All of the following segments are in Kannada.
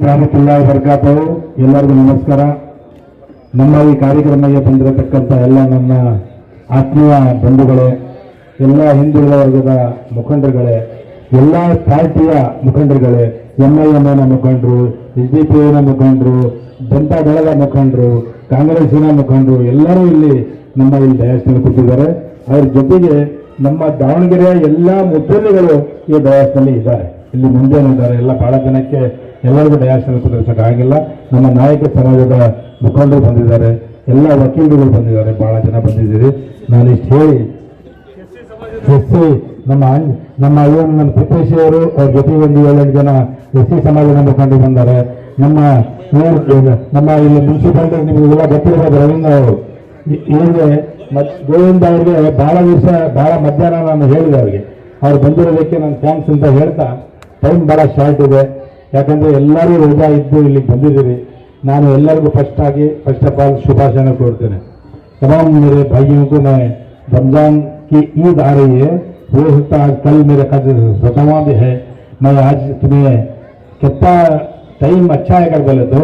ರಾಮತುಲ್ಲಾಹಿ ಬರ್ಕಾತು. ಎಲ್ಲರಿಗೂ ನಮಸ್ಕಾರ. ನಮ್ಮ ಈ ಕಾರ್ಯಕ್ರಮಕ್ಕೆ ಬಂದಿರತಕ್ಕಂಥ ಎಲ್ಲ ನನ್ನ ಆತ್ಮೀಯ ಬಂಧುಗಳೇ, ಎಲ್ಲ ಹಿಂದುಳಿದ ವರ್ಗದ ಮುಖಂಡರುಗಳೇ, ಎಲ್ಲ ಪಾರ್ಟಿಯ ಮುಖಂಡರುಗಳೇ, ಎಂಐಎಂನ ಮುಖಂಡರು, SDPನ ಮುಖಂಡರು, ಜನತಾ ದಳದ ಮುಖಂಡರು, ಕಾಂಗ್ರೆಸ್ಸಿನ ಮುಖಂಡರು ಎಲ್ಲರೂ ಇಲ್ಲಿ ನಮ್ಮ ಇಲ್ಲಿ ಡಯಾಸ್ನಲ್ಲಿ ಕೂತಿದ್ದಾರೆ. ಅದರ ಜೊತೆಗೆ ನಮ್ಮ ದಾವಣಗೆರೆಯ ಎಲ್ಲ ಮುದ್ದಲಿಗಳು ಈ ಡಯಾಸ್ನಲ್ಲಿ ಇದ್ದಾರೆ. ಇಲ್ಲಿ ಮುಂದೆ ಇದ್ದಾರೆ. ಎಲ್ಲ ಬಹಳ ಜನಕ್ಕೆ ಎಲ್ಲರಿಗೂ ಡಯಾಸ್ನಲ್ಲಿ ಕುದುರಿಸೋಕ್ಕಾಗಿಲ್ಲ. ನಮ್ಮ ನಾಯಕ ಸಮಾಜದ ಮುಖಂಡರು ಬಂದಿದ್ದಾರೆ, ಎಲ್ಲ ವಕೀಲರುಗಳು ಬಂದಿದ್ದಾರೆ, ಬಹಳ ಜನ ಬಂದಿದ್ದೀರಿ. ನಾನು ಇಷ್ಟು ಹೇಳಿ ನಮ್ಮ ನನ್ನ ಪ್ರತೇಶಿ ಅವರು ಅವ್ರ ಜೊತೆಗೆ ಒಂದು 7-8 ಜನ SC ಸಮಾಜದ ಮುಖಂಡರು ಬಂದ್ದಾರೆ. ನಮ್ಮ ಇಲ್ಲಿ ಮುನ್ಸಿಪಾಲಿಟಿ ನಿಮಗೆಲ್ಲ ಗೊತ್ತಿರೋದು ರವೀಂದ್ರ ಅವರು ಹೀಗೆ ಗೋವಿಂದ ಅವ್ರಿಗೆ ಬಹಳ ಮಧ್ಯಾಹ್ನ ನಾನು ಹೇಳಿದೆ ಅವರಿಗೆ. ಅವ್ರು ಬಂದಿರೋದಕ್ಕೆ ನಾನು ಥ್ಯಾಂಕ್ಸ್ ಅಂತ ಹೇಳ್ತಾ, ಟೈಮ್ ಬಹಳ ಶಾರ್ಟ್ ಇದೆ, ಯಾಕಂದ್ರೆ ಎಲ್ಲರೂ ರಜಾ ಇದ್ದು ಇಲ್ಲಿಗೆ ಬಂದಿದ್ದೀರಿ. ನಾನು ಎಲ್ಲರಿಗೂ ಫಸ್ಟ್ ಆಫ್ ಆಲ್ शुभाशय कोरते तमाम मेरे भाइयों को मैं रमजान की ईद आ रही है, हो सकता है कल मेरे 7वां भी है. मैं आज तुम्हें कितना टाइम अच्छा है कर बोले तो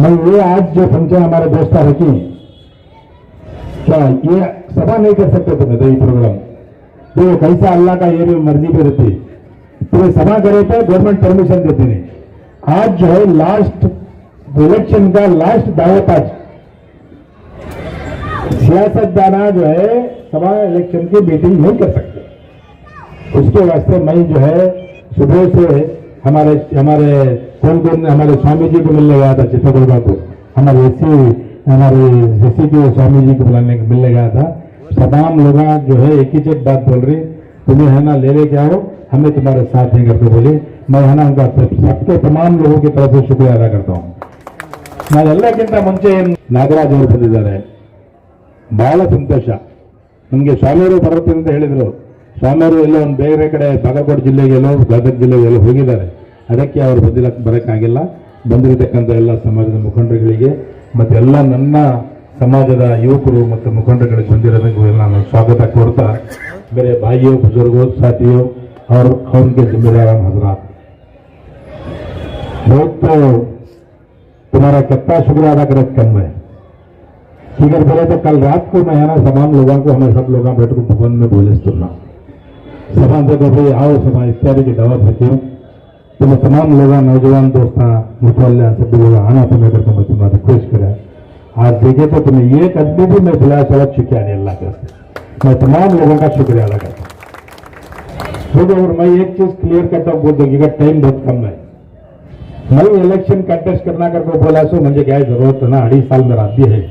मैं ये आज जो फंक्शन हमारे दोस्ता रखी, क्या ये सभा नहीं कर सकते तुम्हें तो ये प्रोग्राम तो कैसा अल्लाह का ये भी मर्जी पे रहती. तुम्हें सभा करे तो गवर्नमेंट परमिशन देती नहीं. आज जो है लास्ट इलेक्शन का लास्ट दावत, आज सियासतदाना जो है सभा इलेक्शन की मीटिंग नहीं कर सकते. उसके वास्ते मैं जो है सुबह से हमारे कौन हमारे स्वामी जी को मिलने गया था, चित्रदुर्गा को, हमारे एससी के स्वामी जी को मिलने गया था. तमाम लोग जो है एक ही चीज बात बोल रही, तुम्हें है ना ले के आओ, हमें तुम्हारे साथ ही करके बोली. मैं है ना उनका सबके तमाम लोगों की तरफ से शुक्रिया अदा करता हूँ. ನಾನು ಎಲ್ಲಕ್ಕಿಂತ ಮುಂಚೆ ನಾಗರಾಜ್ ಅವರು ಬಂದಿದ್ದಾರೆ, ಬಹಳ ಸಂತೋಷ ನಮಗೆ. ಸ್ವಾಮಿಯವರು ಬರುತ್ತೆ ಅಂತ ಹೇಳಿದ್ರು. ಸ್ವಾಮಿಯವರು ಎಲ್ಲೋ ಒಂದು ಬೇರೆ ಕಡೆ ಬಾಗಲಕೋಟೆ ಜಿಲ್ಲೆಗೆಲ್ಲೋ ಗದಗ ಜಿಲ್ಲೆಗೆಲ್ಲೋ ಹೋಗಿದ್ದಾರೆ, ಅದಕ್ಕೆ ಅವರು ಬರೋಕ್ಕಾಗಿಲ್ಲ. ಬಂದಿರತಕ್ಕಂಥ ಎಲ್ಲ ಸಮಾಜದ ಮುಖಂಡರುಗಳಿಗೆ ಮತ್ತು ಎಲ್ಲ ನನ್ನ ಸಮಾಜದ ಯುವಕರು ಮತ್ತು ಮುಖಂಡರುಗಳಿಗೆ ಬಂದಿರೋದಕ್ಕೂ ಎಲ್ಲ ನಾನು ಸ್ವಾಗತ कोरता. मेरे भाइयों, बुजुर्गों, साथियों और उनके जिम्मेदार हजरात, बहुत तो तुम्हारा कितना शुक्रिया अदा करे कम है. अगर बोले तो कल रात को मैं है ना तमाम लोगों को, हमें सब लोग बैठ को भवन में बोले सुनना सभा देखो भाई आओ सभा इत्यादि की दावत रखी हूँ. तुम्हें तमाम लोग नौजवान दोस्त मुतवल्ले सभी लोग आना तुम्हें करके मैं तुम्हारा रिक्वेस्ट करें. आज देखे तो तुम्हें एक आदमी भी मैं बुलाया चला शुक्रिया नहीं अल्लाह का. मैं तमाम लोगों का शुक्रिया अदा करता हूँ. और मैं एक चीज क्लियर करता हूँ, बोल दूंगी टाइम बहुत कम है. मैं इलेक्शन कंटेस्ट करना करके बोला सो मुझे क्या जरूरत ना, 2.5 साल मेरा अभी है.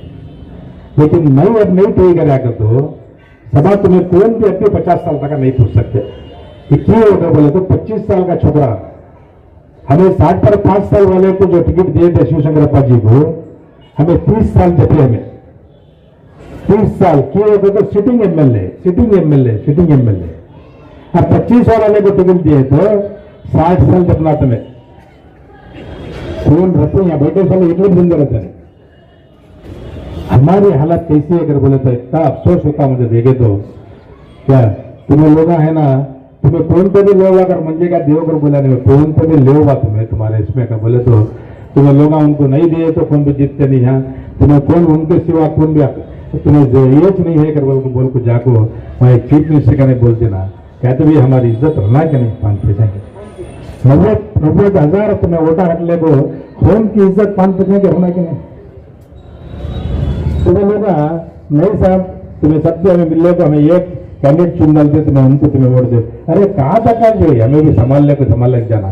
लेकिन मैं अब नहीं तय कराया कर तो सभा तुम्हें कौन भी अपने 50 साल तक नहीं पूछ सकते. क्यों होगा बोले तो 25 साल का छोकरा हमें 60 पर 5 साल वाले को जो टिकट दिए थे शिवशंकरप्पा जी को, हमें 30 साल देते. हमें 30 साल क्यों होगा तो सिटिंग एमएलए अब 25 वाले को टिकट दिए तो 60 साल जपना तुम्हें कौन रहते हैं बैठे साल इतने जिंदा रहते हैं. हमारी हालत कैसी है अगर बोले तो इतना अफसोस होता मुझे देखे तो. क्या तुम्हें लोग है ना, तुम्हें फोन पे भी लोग अगर मंजे का देव कर बोला नहीं, फोन पे भी लेगा तुम्हें तुम्हारे इसमें का बोले तो तुम्हें लोग उनको नहीं दिए तो फोन पे जीतते नहीं हैं. तुम्हें कौन उनके सिवा कौन भी तुम्हें जरूरत नहीं है कर बोल को जाको मैं एक चीफ मिनिस्टर का नहीं बोलते ना, कहते भी हमारी इज्जत रहना कि नहीं. 5 पैसे की 90,000 तुम्हें वोटा रख ले तो होम की इज्जत 5 पैसे के होना कि नहीं. तुम्हें लोग नहीं साहब तुम्हें सबसे हमें मिल तो हमें एक कैंडिडेट चुन डालते, तुम्हें उनको तुम्हें वोट दे. अरे कहाँ तक आ गए, हमें भी संभाल ले जाना.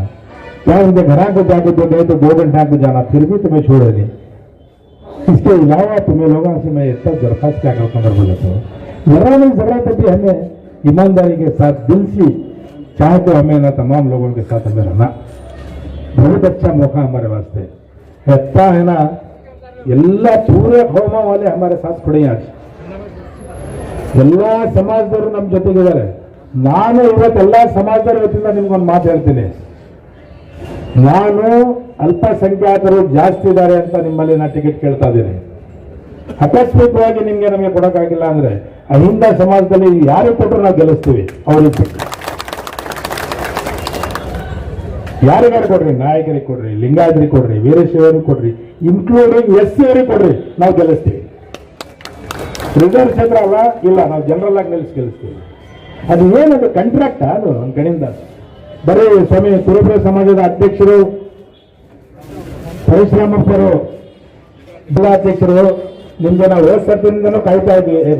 क्या उनके घर को जाके दो गए तो 2 घंटा को जाना, फिर भी तुम्हें छोड़े नहीं. इसके अलावा तुम्हें लोगों से मैं इतना दरखास्त क्या करता हूँ बोले तो जरा नहीं जरा तभी हमें ईमानदारी के साथ दिल से चाहे तो हमें ना तमाम लोगों के साथ हमें रहना. बहुत अच्छा मौका हमारे वास्ते इतना है ना. ಎಲ್ಲ पूरे ಹೋಮ वाले हमारे साथ खड़े हैं. आज ಎಲ್ಲ ಸಮಾಜದವರು ನಮ್ಮ ಜೊತೆಗಿದ್ದಾರೆ. ನಾನು ಇವತ್ತೆಲ್ಲ ಸಮಾಜದವರ ವತಿಯಿಂದ ನಿಮ್ಗೊಂದು ಮಾತು ಹೇಳ್ತೀನಿ. ನಾನು ಅಲ್ಪಸಂಖ್ಯಾತರು ಜಾಸ್ತಿ ಇದ್ದಾರೆ ಅಂತ ನಿಮ್ಮಲ್ಲಿ ನಾ ಟಿಕೆಟ್ ಕೇಳ್ತಾ ಇದ್ದೀನಿ. ಆಕಸ್ಮಿಕವಾಗಿ ನಿಮ್ಗೆ ನಮಗೆ ಕೊಡೋಕ್ಕಾಗಿಲ್ಲ ಅಂದ್ರೆ ಅಹಿಂದ ಸಮಾಜದಲ್ಲಿ ಯಾರು ಕೊಟ್ಟರು ನಾವು ಗೆಲ್ಲಿಸ್ತೀವಿ. ಅವ್ರಿಗೆ ಯಾರಿಗಾರು ಕೊಡ್ರಿ, ನಾಯಕರಿಗೆ ಕೊಡ್ರಿ, ಲಿಂಗಾಯತರಿಗೆ ಕೊಡ್ರಿ, ವೀರಶೈವರಿಗೆ ಕೊಡ್ರಿ, ಇನ್ಕ್ಲೂಡಿಂಗ್ SC ಅವರಿಗೆ ಕೊಡ್ರಿ, ನಾವು ಗೆಲ್ಲಿಸ್ತೀವಿ. ರಿಸರ್ವ್ ಕ್ಷೇತ್ರ ಅಲ್ಲ, ಇಲ್ಲ ನಾವು ಜನರಲ್ ಆಗಿ ಗೆಲ್ಲಿಸ್ತೀವಿ. ಅದು ಏನದು ಕಾಂಟ್ರಾಕ್ಟ್, ಅದು ಒಂದು ಕಡೆಯಿಂದ ಬರೀ ಸ್ವಾಮಿ ಕುರುಬರ ಸಮಾಜದ ಅಧ್ಯಕ್ಷರು ಪರಶುರಾಮಪ್ಪರು, ಜಿಲ್ಲಾಧ್ಯಕ್ಷರು, ನಿಮ್ಗೆ ನಾವು ವ್ಯವಸ್ಥೆಯಿಂದನೂ ಕಾಯ್ತಾ ಇದ್ವಿ.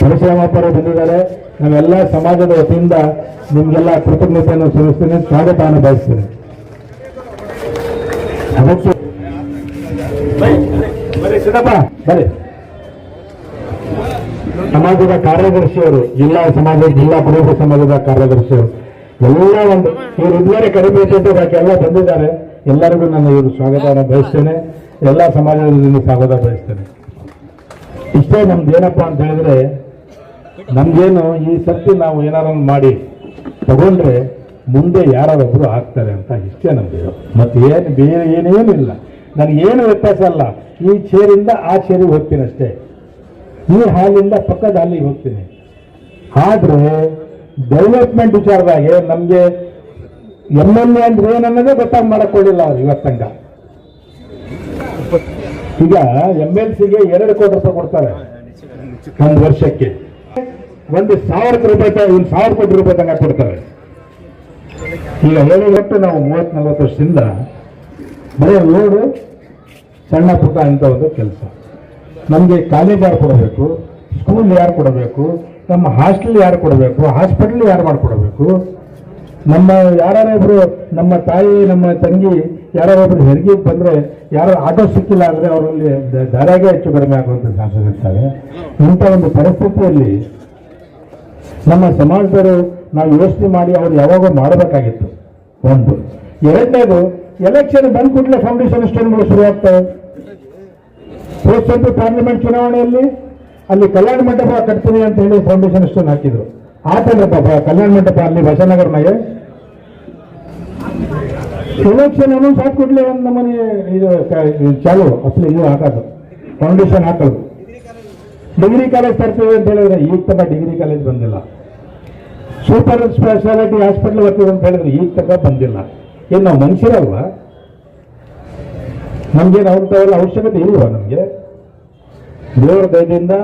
ಪರಶುರಾಮಪ್ಪರು ಬಂದಿದ್ದಾರೆ. ನಾವೆಲ್ಲ ಸಮಾಜದ ವತಿಯಿಂದ ನಿಮ್ಗೆಲ್ಲ ಕೃತಜ್ಞತೆಯನ್ನು ಸಲ್ಲಿಸ್ತೇನೆ, ಸ್ವಾಗತವನ್ನು ಬಯಸ್ತೇನೆ. ಅದಕ್ಕೆ ಸಿದ್ದಪ್ಪ ಬರೀ ಸಮಾಜದ ಕಾರ್ಯದರ್ಶಿಯವರು, ಜಿಲ್ಲಾ ಕುರುಬ ಸಮಾಜದ ಕಾರ್ಯದರ್ಶಿಯವರು ಎಲ್ಲ ಒಂದು ಇವರು ಇದುವರೆ ಕಡಿಮೆ ಎಲ್ಲ ಬಂದಿದ್ದಾರೆ. ಎಲ್ಲರಿಗೂ ನಾನು ಇವರು ಸ್ವಾಗತವನ್ನು ಬಯಸ್ತೇನೆ, ಎಲ್ಲ ಸಮಾಜದಲ್ಲಿ ಸ್ವಾಗತ ಬಯಸ್ತೇನೆ. ಇಷ್ಟೇ ನಮ್ದು ಏನಪ್ಪಾ ಅಂತ ಹೇಳಿದ್ರೆ, ನಮ್ಗೇನು ಈ ಸರ್ತಿ ನಾವು ಏನಾರು ಮಾಡಿ ತಗೊಂಡ್ರೆ ಮುಂದೆ ಯಾರೊಬ್ಬರು ಆಗ್ತಾರೆ ಅಂತ ಇಷ್ಟೇ ನಮ್ಗೆ. ಮತ್ತೆ ಏನು ಬೇರೆ ಏನೇನಿಲ್ಲ, ನನಗೇನು ವ್ಯತ್ಯಾಸ ಅಲ್ಲ. ಈ ಚೇರಿಂದ ಆ ಚೇರಿಗೆ ಹೋಗ್ತೀನಿ ಅಷ್ಟೇ, ಈ ಹಾಲಿಂದ ಪಕ್ಕದ ಹಾಲಿಗೆ ಹೋಗ್ತೀನಿ. ಆದ್ರೆ ಡೆವಲಪ್ಮೆಂಟ್ ವಿಚಾರದಾಗೆ ನಮ್ಗೆ MLA ಅಂದ್ರೆ ಏನನ್ನೋದೇ ಗೊತ್ತಾಗಿ ಮಾಡಕೊಳ್ಳಿಲ್ಲ ಅವ್ರು ಇವತ್ತಂಗ. ಈಗ MLCಗೆ 2 ಕೋಟಿ ರೂಪಾಯಿ ಕೊಡ್ತಾರೆ ಒಂದು ವರ್ಷಕ್ಕೆ, 1,000 ರೂಪಾಯಿ 1,000 ಕೋಟಿ ರೂಪಾಯಿ ತನಕ ಕೊಡ್ತಾರೆ. ಈಗ ಹೇಳಿಬಿಟ್ಟು ನಾವು 30-40 ವರ್ಷದಿಂದ ಬರೀ ರೋಡು ಸಣ್ಣ ಪುಟ್ಟ ಅಂತ ಒಂದು ಕೆಲಸ. ನಮಗೆ ಕಾಲೇಜ್ ಯಾರು ಕೊಡಬೇಕು, ಸ್ಕೂಲ್ ಯಾರು ಕೊಡಬೇಕು, ನಮ್ಮ ಹಾಸ್ಟೆಲ್ ಯಾರು ಕೊಡಬೇಕು, ಹಾಸ್ಪಿಟಲ್ ಯಾರು ಮಾಡಿಕೊಡಬೇಕು, ನಮ್ಮ ಯಾರೊಬ್ರು ನಮ್ಮ ತಾಯಿ ನಮ್ಮ ತಂಗಿ ಯಾರೊಬ್ರು ಹೆರಿಗೆ ಬಂದರೆ ಯಾರೋ ಆಟೋ ಸಿಕ್ಕಿಲ್ಲ ಅಂದರೆ ಅವರಲ್ಲಿ ದಾರಾಗೆ ಹೆಚ್ಚು ಕಡಿಮೆ ಆಗುವಂಥ ಚಾನ್ಸಸ್ ಇರ್ತವೆ. ಇಂಥ ಒಂದು ಪರಿಸ್ಥಿತಿಯಲ್ಲಿ ನಮ್ಮ ಸಮಾಜದವರು ನಾವು ಯೋಚನೆ ಮಾಡಿ ಅವ್ರು ಯಾವಾಗ ಮಾಡಬೇಕಾಗಿತ್ತು. ಒಂದು. ಎರಡನೇದು, ಎಲೆಕ್ಷನ್ ಬಂದ ಕೂಡಲೇ ಫೌಂಡೇಶನ್ ಸ್ಟೋನ್ಗಳು ಶುರುವಾಗ್ತವೆ. ಹೋದ ಪಾರ್ಲಿಮೆಂಟ್ ಚುನಾವಣೆಯಲ್ಲಿ ಅಲ್ಲಿ ಕಲ್ಯಾಣ ಮಂಟಪ ಕಟ್ತೀನಿ ಅಂತ ಹೇಳಿ ಫೌಂಡೇಶನ್ ಸ್ಟೋನ್ ಹಾಕಿದ್ರು. ಆತಂದ್ರಪ್ಪ ಕಲ್ಯಾಣ ಮಂಟಪ ಅಲ್ಲಿ ಬಸನಗರ್ನಾಗೆ ಎಲೆಕ್ಷನ್ ಅನೌನ್ಸ್ ಹಾಕೊಡ್ಲಿ ಒಂದು ನಮ್ಮನೆ ಇದು ಚಾಲು ಅಪ್ಲಿ ಇದು ಹಾಕೋದು, ಫೌಂಡೇಶನ್ ಹಾಕೋದು. ಡಿಗ್ರಿ ಕಾಲೇಜ್ ತರ್ತೀವಿ ಅಂತ ಹೇಳಿದ್ರೆ ಈಗ ತನಕ ಡಿಗ್ರಿ ಕಾಲೇಜ್ ಬಂದಿಲ್ಲ. ಸೂಪರ್ ಸ್ಪೆಷಾಲಿಟಿ ಹಾಸ್ಪಿಟಲ್ ಬರ್ತೀವಿ ಅಂತ ಹೇಳಿದ್ರೆ ಈಗ ತನಕ ಬಂದಿಲ್ಲ. ಏನು ನಾವು ಮನುಷ್ಯರಲ್ವಾ? ನಮ್ಗೇನು ಅವ್ರಲ್ಲ ಅವಶ್ಯಕತೆ ಇಲ್ವಾ? ನಮಗೆ ದೇವರ ದಯದಿಂದ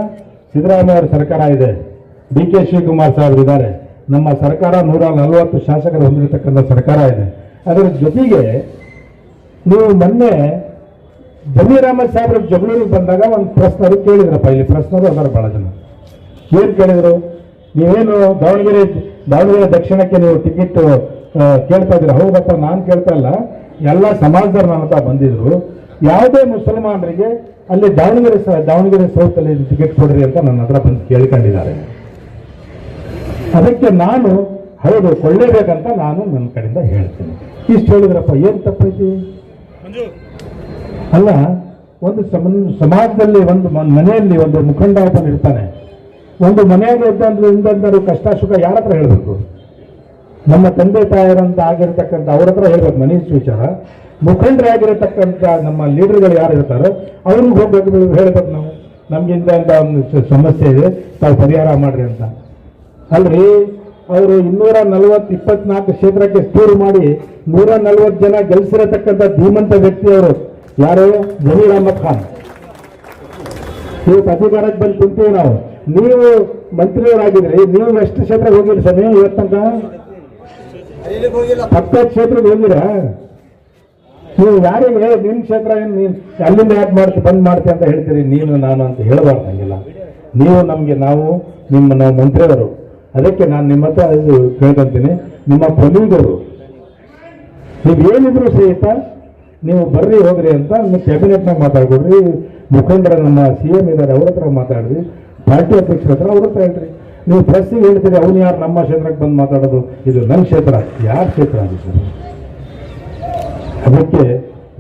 ಸಿದ್ದರಾಮಯ್ಯ ಅವರ ಸರ್ಕಾರ ಇದೆ, DK ಶಿವಕುಮಾರ್ ಸಾಹೇಬರು ಇದ್ದಾರೆ, ನಮ್ಮ ಸರ್ಕಾರ 140 ಶಾಸಕರು ಹೊಂದಿರತಕ್ಕಂಥ ಸರ್ಕಾರ ಇದೆ. ಅದರ ಜೊತೆಗೆ ನೀವು ಮೊನ್ನೆ ಜಮೀರ್ ಸಾಹೇಬ್ರ ಜಗಳೂರಿಗೆ ಬಂದಾಗ ಒಂದು ಪ್ರಶ್ನರು ಕೇಳಿದ್ರಪ್ಪ, ಇಲ್ಲಿ ಪ್ರಶ್ನರು ಅದರ ಬಹಳ ಜನ ಏನು ಕೇಳಿದ್ರು, ನೀವೇನು ದಾವಣಗೆರೆ ದಕ್ಷಿಣಕ್ಕೆ ನೀವು ಟಿಕೆಟ್ ಕೇಳ್ತಾ ಇದ್ದೀರಾ? ಹೌದಪ್ಪ, ನಾನು ಕೇಳ್ತಾ ಇಲ್ಲ, ಎಲ್ಲ ಸಮಾಜದವ್ರು ನನ್ನ ಹತ್ರ ಬಂದಿದ್ರು. ಯಾವುದೇ ಮುಸಲ್ಮಾನರಿಗೆ ಅಲ್ಲಿ ದಾವಣಗೆರೆ ಸೌತ್ ಅಲ್ಲಿ ಟಿಕೆಟ್ ಕೊಡ್ರಿ ಅಂತ ನನ್ನ ಹತ್ರ ಬಂದು ಕೇಳ್ಕೊಂಡಿದ್ದಾರೆ. ಅದಕ್ಕೆ ನಾನು ಹೌದು ಕೊಳ್ಳೇಬೇಕಂತ ನಾನು ನನ್ನ ಕಡೆಯಿಂದ ಹೇಳ್ತೀನಿ. ಇಷ್ಟು ಹೇಳಿದ್ರಪ್ಪ, ಏನು ತಪ್ಪೈತಿ? ಅಲ್ಲ, ಒಂದು ಸಮಾಜದಲ್ಲಿ ಒಂದು ಮನೆಯಲ್ಲಿ ಒಂದು ಮುಖಂಡ ಒಬ್ಬನು ಇರ್ತಾನೆ. ಒಂದು ಮನೆಯಾಗ ಇದ್ದಂದ್ರು ಕಷ್ಟ ಸುಖ ಯಾರ ಹತ್ರ ಹೇಳಬೇಕು? ನಮ್ಮ ತಂದೆ ತಾಯರಂತ ಆಗಿರ್ತಕ್ಕಂಥ ಅವ್ರ ಹತ್ರ ಹೇಳ್ಬೇಕು ಮನೆ ವಿಚಾರ. ಮುಖಂಡರಾಗಿರತಕ್ಕಂಥ ನಮ್ಮ ಲೀಡರ್ಗಳು ಯಾರು ಇರ್ತಾರೋ ಅವ್ರಿಗೆ ಹೋಗ್ಬೇಕು, ಹೇಳ್ಬೇಕು ನಾವು, ನಮ್ಗಿಂತ ಒಂದು ಸಮಸ್ಯೆ ಇದೆ, ತಾವು ಪರಿಹಾರ ಮಾಡ್ರಿ ಅಂತ. ಅಲ್ರಿ, ಅವರು 224 ಕ್ಷೇತ್ರಕ್ಕೆ ಸ್ಟೂರ್ ಮಾಡಿ 140 ಜನ ಗೆಲ್ಸಿರತಕ್ಕಂಥ ಧೀಮಂತ ವ್ಯಕ್ತಿ ಅವರು ಯಾರು? ಜಮೀರ್ ಅಹಮದ್ ಖಾನ್. ಇವತ್ತು ಅಧಿಕಾರಕ್ಕೆ ಬಂದು ಕುಂತೀವಿ ನಾವು. ನೀವು ಮಂತ್ರಿಯವರಾಗಿದ್ರಿ, ನೀವು ಎಷ್ಟು ಕ್ಷೇತ್ರಕ್ಕೆ ಹೋಗಿರಿ ಸಮಯ ಇವತ್ತಂತ? 10 ಕ್ಷೇತ್ರಕ್ಕೆ ಹೋಗಿರಾ? ನೀವು ಯಾರಿಗೆ ನಿನ್ನ ಕ್ಷೇತ್ರ ಏನು ನೀನು ಅಲ್ಲಿಂದ ಯಾಕೆ ಬಂದ್ ಮಾಡ್ತೀವಿ ಅಂತ ಹೇಳ್ತೀರಿ? ನೀನು ನಾನು ಅಂತ ಹೇಳಬಾರ್ದು. ಹಂಗಿಲ್ಲ, ನೀವು ನಮಗೆ ನಾವು ಮಂತ್ರಿಯವರು. ಅದಕ್ಕೆ ನಾನು ನಿಮ್ಮ ಹತ್ರ ಇದು ಕೇಳ್ಕೊಂತೀನಿ, ನಿಮ್ಮ ಕೊಲೀಗರು ನೀವೇನಿದ್ರು ಸಹಿತ ನೀವು ಬರ್ರಿ ಹೋಗ್ರಿ ಅಂತ ನಿಮ್ಮ ಕ್ಯಾಬಿನೆಟ್ನಾಗ ಮಾತಾಡ್ಕೊಡ್ರಿ. ಮುಖಂಡರ ನಮ್ಮ CM ಇದ್ದಾರೆ, ಅವ್ರ ಹತ್ರ ಮಾತಾಡ್ರಿ. ಪಾರ್ಟಿ ಅಧ್ಯಕ್ಷರ ಹತ್ರ ಅವ್ರ ಹತ್ರ ಹೇಳ್ರಿ. ನೀವು ಪ್ರೆಸ್ಸಿಗೆ ಹೇಳ್ತೀರಿ, ಅವನು ಯಾರು ನಮ್ಮ ಕ್ಷೇತ್ರಕ್ಕೆ ಬಂದು ಮಾತಾಡೋದು? ಇದು ನನ್ನ ಕ್ಷೇತ್ರ. ಯಾರ ಕ್ಷೇತ್ರ ಅದು ಸರ್? ಅದಕ್ಕೆ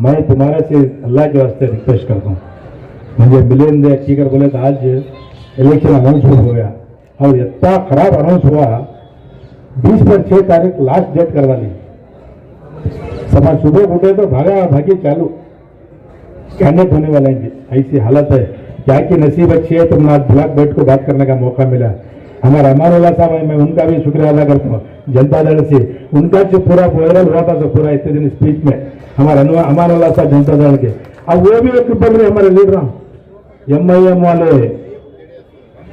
मैं तुम्हारे से अल्लाह के वास्ते रिक्वेस्ट करता हूँ, मुझे मिलियन दे की कर बोले तो आज इलेक्शन अनाउंस हो गया और इतना खराब अनाउंस हुआ, 20 पर 6 तारीख लास्ट डेट करवा ली। सुबह सुबह उठे तो भागा भागी चालू, कैंडिडेट होने वाले हैं। ऐसी हालत है, क्या कि नसीब अच्छी है, तुमने आज ब्लॉक बैठ को बात करने का मौका मिला। हमारा अमानुल्लाह साहब है, मैं उनका भी शुक्रिया अदा करता हूँ जनता दल से। उनका जो पूरा वायरल हुआ था, तो पूरा इतने दिन स्पीच में हमारा अमानुल्लाह साहब जनता दल के, अब वो भी एक बन रहे हमारे लीडर, MIM वाले,